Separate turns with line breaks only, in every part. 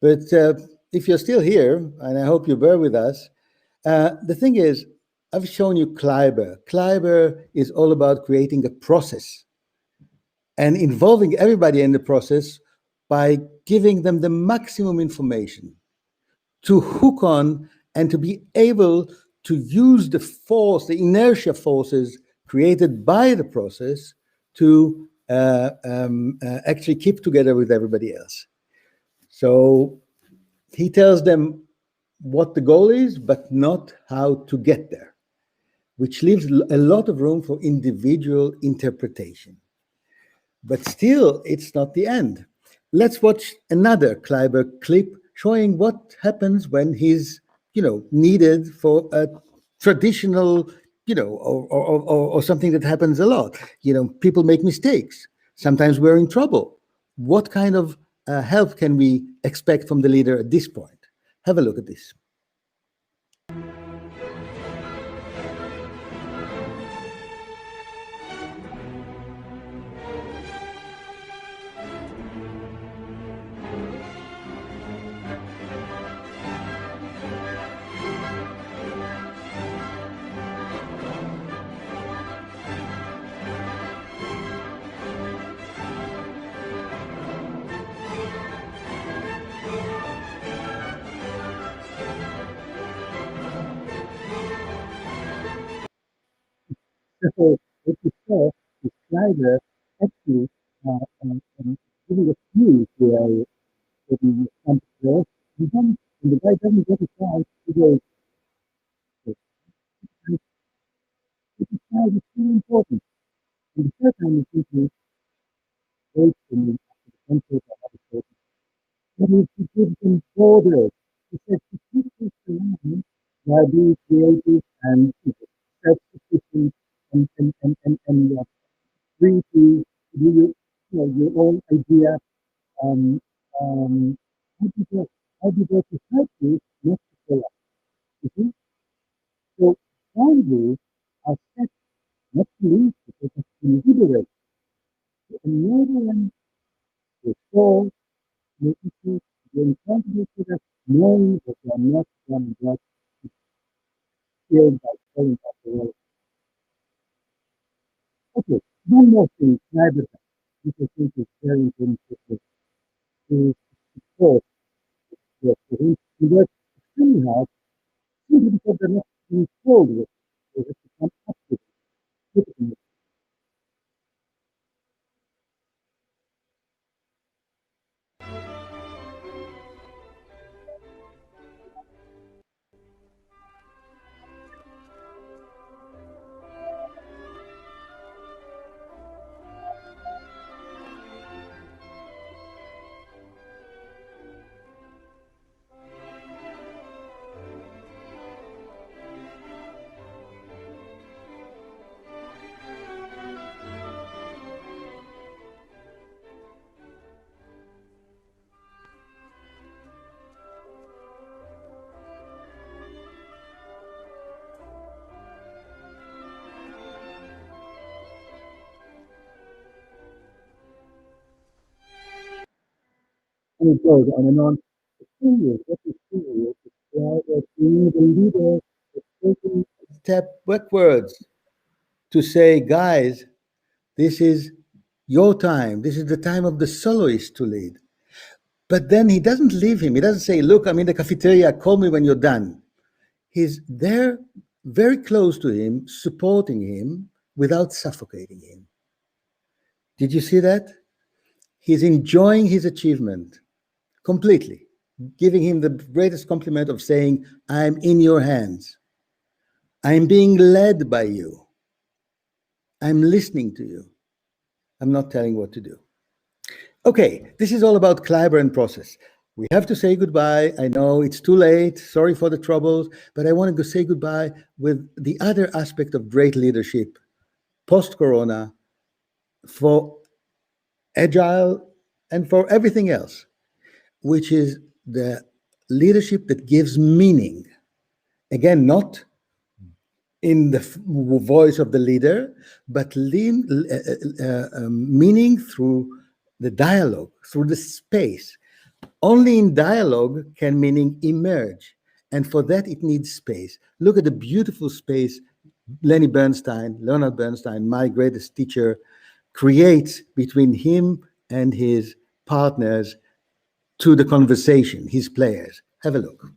But if you're still here, and I hope you bear with us, the thing is, I've shown you Kleiber. Kleiber is all about creating a process and involving everybody in the process by giving them the maximum information to hook on and to be able to use the force, the inertia forces created by the process to actually keep together with everybody else. So he tells them what the goal is, but not how to get there, which leaves a lot of room for individual interpretation. But still, it's not the end. Let's watch another Kleiber clip showing what happens when he's, needed for a traditional, or something that happens a lot. People make mistakes. Sometimes we're in trouble. What kind of help can we expect from the leader at this point? Have a look at this. So what you saw is Kleiber actually giving a clue to the player, and then when the guy doesn't get it right, he goes, "This child is really important." And the third time he simply waits for me after the concert I have spoken. That is, he gives them borders. He says, "To keep this around, while being creative and self-sufficient and free to do your own idea. How do you to help you not to fail up? You see? So boundaries are set not to lead because it's to liberate. To enable them to solve the issues, being confident with us, knowing that they are not going to get killed by falling off the road. Okay, one more thing, which I think is very important to support for him. He works extremely hard, simply because they're not being told with it. They have to come up with it. And it goes on and on. The thing is, what is serious is being the leader is taking a step backwards to say, guys, this is your time. This is the time of the soloist to lead. But then he doesn't leave him. He doesn't say, look, I'm in the cafeteria, call me when you're done. He's there very close to him, supporting him without suffocating him. Did you see that? He's enjoying his achievement completely, giving him the greatest compliment of saying, I'm in your hands. I'm being led by you. I'm listening to you. I'm not telling what to do. Okay, this is all about Kleiber and process. We have to say goodbye. I know it's too late. Sorry for the troubles, but I wanted to say goodbye with the other aspect of great leadership post-corona for Agile and for everything else, which is the leadership that gives meaning. Again, not in the voice of the leader, but meaning through the dialogue, through the space. Only in dialogue can meaning emerge. And for that, it needs space. Look at the beautiful space Leonard Bernstein, my greatest teacher, creates between him and his partners to the conversation, his players. Have a look.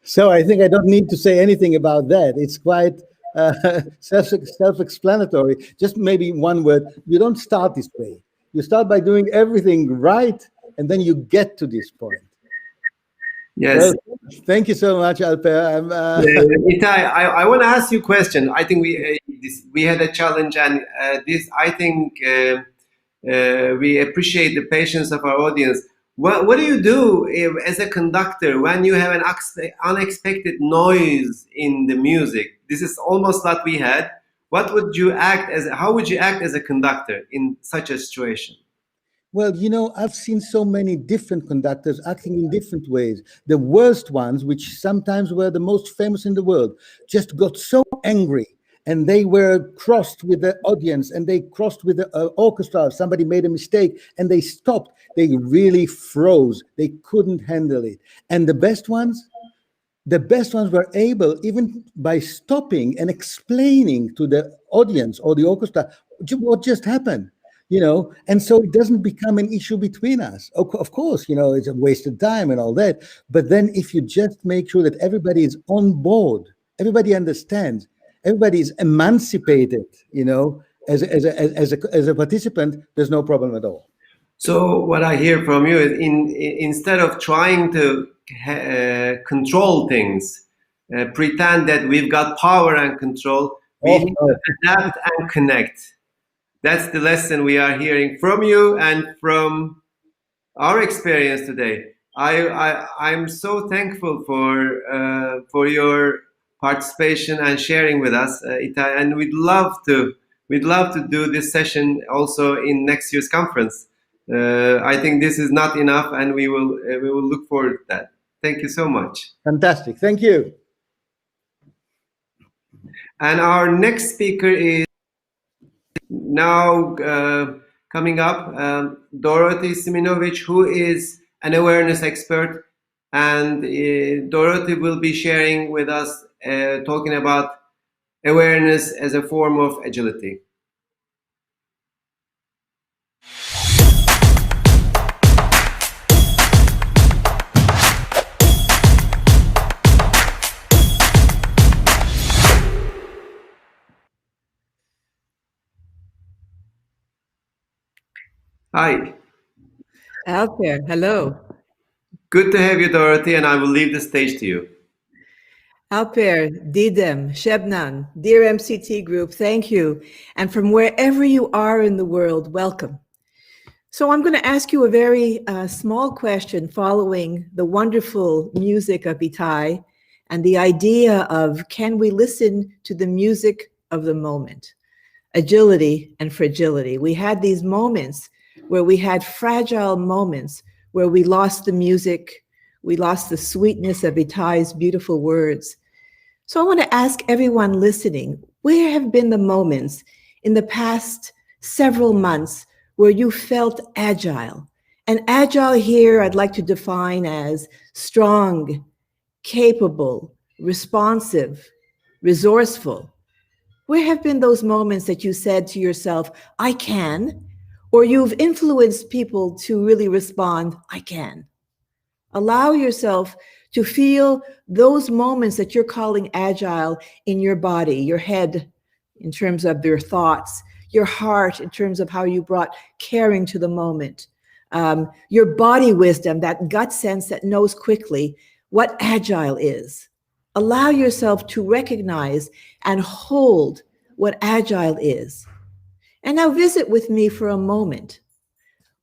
So I think I don't need to say anything about that. It's quite self-explanatory. Just maybe one word. You don't start this way. You start by doing everything right, and then you get to this point.
Yes.
Well, thank you so much, Alper.
Itai, I want to ask you a question. I think we had a challenge, and this I think we appreciate the patience of our audience. What do you do as a conductor when you have an unexpected noise in the music? This is almost like we had. What would you act as? How would you act as a conductor in such a situation?
Well, I've seen so many different conductors acting in different ways. The worst ones, which sometimes were the most famous in the world, just got so angry and they were crossed with the audience and they crossed with the orchestra. Somebody made a mistake and they stopped. They really froze. They couldn't handle it. And the best ones were able, even by stopping and explaining to the audience or the orchestra what just happened. And so it doesn't become an issue between us. Of course, it's a wasted time and all that. But then if you just make sure that everybody is on board, everybody understands, everybody is emancipated, as a participant, there's no problem at all.
So what I hear from you is, instead of trying to control things, pretend that we've got power and control, we need to adapt and connect. That's the lesson we are hearing from you and from our experience today. I'm so thankful for your participation and sharing with us, Itai, and we'd love to do this session also in next year's conference. I think this is not enough, and we will look forward to that. Thank you so much.
Fantastic. Thank you.
And our next speaker is now coming up, Dorothy Siminovich, who is an awareness expert, and Dorothy will be sharing with us, talking about awareness as a form of agility. Hi.
Alper, hello.
Good to have you, Dorothy, and I will leave the stage to you.
Alper, Didem, Shebnan, dear MCT group, thank you. And from wherever you are in the world, welcome. So I'm going to ask you a very small question following the wonderful music of Itai and the idea of, can we listen to the music of the moment? Agility and fragility. We had these moments where we had fragile moments where we lost the music, we lost the sweetness of Itai's beautiful words. So I want to ask everyone listening, where have been the moments in the past several months where you felt agile? And agile here, I'd like to define as strong, capable, responsive, resourceful. Where have been those moments that you said to yourself, I can, or you've influenced people to really respond, I can? Allow yourself to feel those moments that you're calling agile in your body, your head, in terms of your thoughts, your heart, in terms of how you brought caring to the moment, your body wisdom, that gut sense that knows quickly what agile is. Allow yourself to recognize and hold what agile is. And now visit with me for a moment.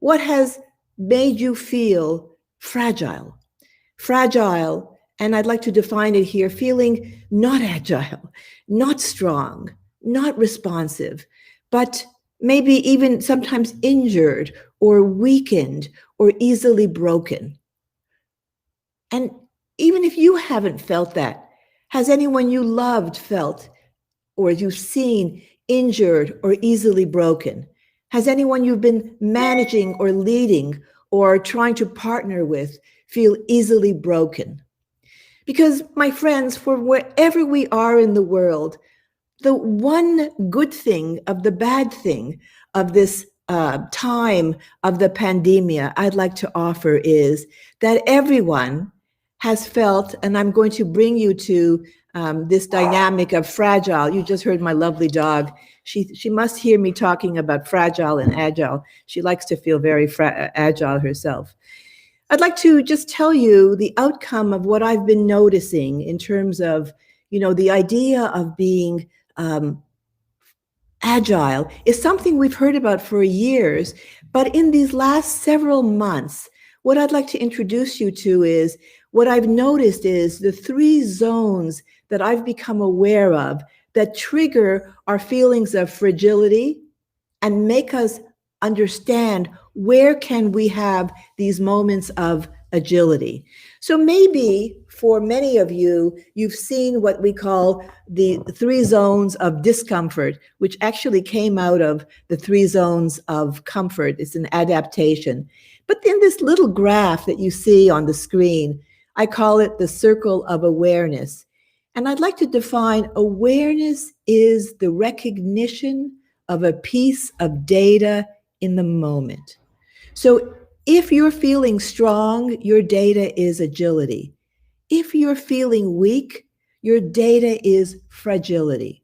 What has made you feel fragile? Fragile, and I'd like to define it here, feeling not agile, not strong, not responsive, but maybe even sometimes injured or weakened or easily broken. And even if you haven't felt that, has anyone you loved felt or you've seen injured or easily broken? Has anyone you've been managing or leading or trying to partner with feel easily broken? Because, my friends, for wherever we are in the world, the one good thing of the bad thing of this time of the pandemia I'd like to offer is that everyone has felt, and I'm going to bring you to this dynamic of fragile. You just heard my lovely dog. She must hear me talking about fragile and agile. She likes to feel very agile herself. I'd like to just tell you the outcome of what I've been noticing in terms of, the idea of being agile is something we've heard about for years, but in these last several months, what I'd like to introduce you to is what I've noticed is the 3 zones that I've become aware of that trigger our feelings of fragility and make us understand where can we have these moments of agility. So maybe for many of you, you've seen what we call the 3 zones of discomfort, which actually came out of the 3 zones of comfort. It's an adaptation. But in this little graph that you see on the screen, I call it the circle of awareness. And I'd like to define awareness is the recognition of a piece of data in the moment. So if you're feeling strong, your data is agility. If you're feeling weak, your data is fragility.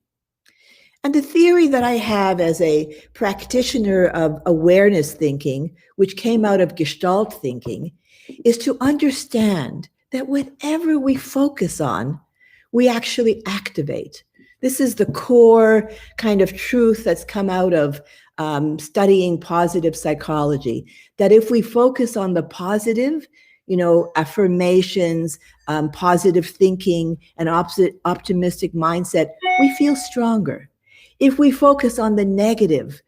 And the theory that I have as a practitioner of awareness thinking, which came out of Gestalt thinking, is to understand that whatever we focus on, we actually activate. This is the core kind of truth that's come out of studying positive psychology, that if we focus on the positive, affirmations, positive thinking, and optimistic mindset, we feel stronger. If we focus on the negative,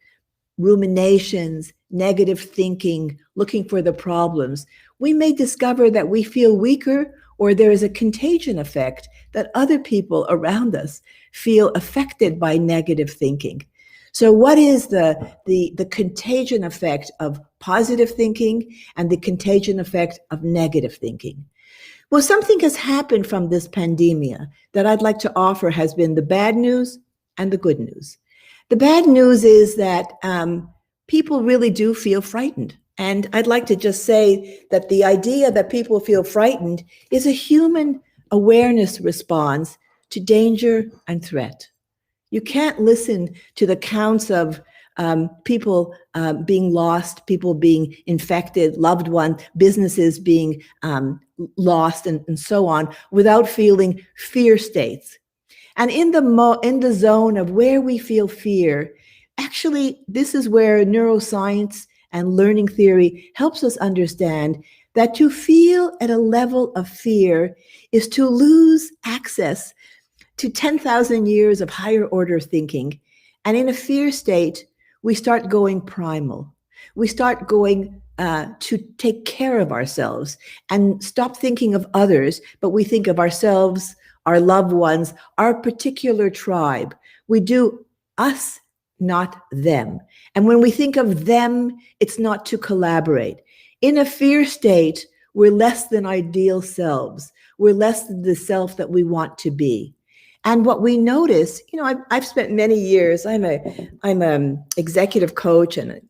ruminations, negative thinking, looking for the problems, we may discover that we feel weaker, or there is a contagion effect that other people around us feel affected by negative thinking. So what is the contagion effect of positive thinking and the contagion effect of negative thinking? Well, something has happened from this pandemia that I'd like to offer has been the bad news and the good news. The bad news is that people really do feel frightened. And I'd like to just say that the idea that people feel frightened is a human awareness response to danger and threat. You can't listen to the counts of people being lost, people being infected, loved ones, businesses being lost, and so on, without feeling fear states. And in the zone of where we feel fear, actually, this is where neuroscience and learning theory helps us understand that to feel at a level of fear is to lose access to 10,000 years of higher order thinking. And in a fear state, we start going primal. We start going to take care of ourselves and stop thinking of others, but we think of ourselves, our loved ones, our particular tribe. We do us, not them. And when we think of them, it's not to collaborate. In a fear state, we're less than ideal selves. We're less than the self that we want to be. And what we notice, I've spent many years, I'm an executive coach and a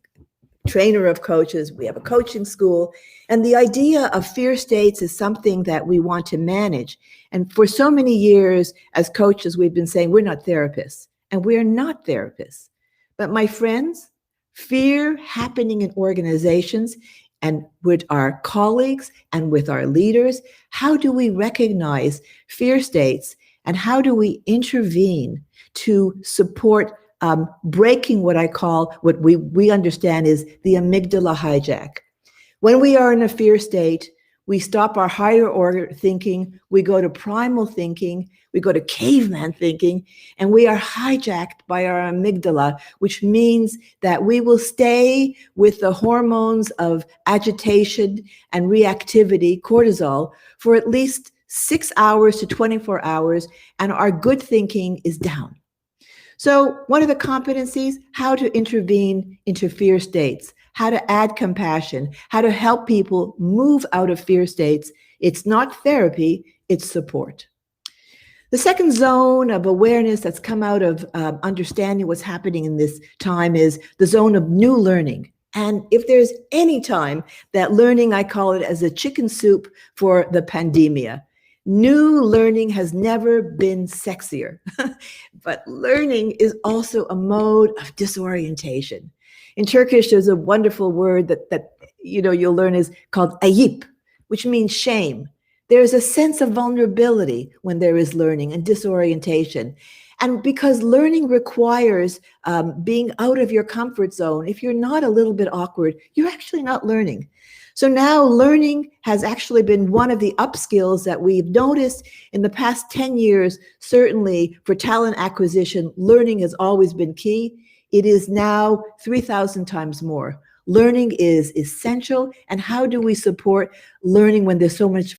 trainer of coaches. We have a coaching school. And the idea of fear states is something that we want to manage. And for so many years as coaches, we've been saying we're not therapists, and we're not therapists. But my friends, fear happening in organizations and with our colleagues and with our leaders, how do we recognize fear states and how do we intervene to support breaking what we understand is the amygdala hijack? When we are in a fear state, we stop our higher order thinking, we go to primal thinking, we go to caveman thinking, and we are hijacked by our amygdala, which means that we will stay with the hormones of agitation and reactivity, cortisol, for at least 6 hours to 24 hours, and our good thinking is down. So what are the competencies? How to intervene into fear states, how to add compassion, how to help people move out of fear states. It's not therapy, it's support. The second zone of awareness that's come out of understanding what's happening in this time is the zone of new learning. And if there's any time that learning, I call it as a chicken soup for the pandemia. New learning has never been sexier, but learning is also a mode of disorientation. In Turkish, there's a wonderful word that you'll learn is called ayip, which means shame. There's a sense of vulnerability when there is learning and disorientation. And because learning requires being out of your comfort zone, if you're not a little bit awkward, you're actually not learning. So now learning has actually been one of the upskills that we've noticed in the past 10 years. Certainly for talent acquisition, learning has always been key. It is now 3,000 times more. Learning is essential. And how do we support learning when there's so much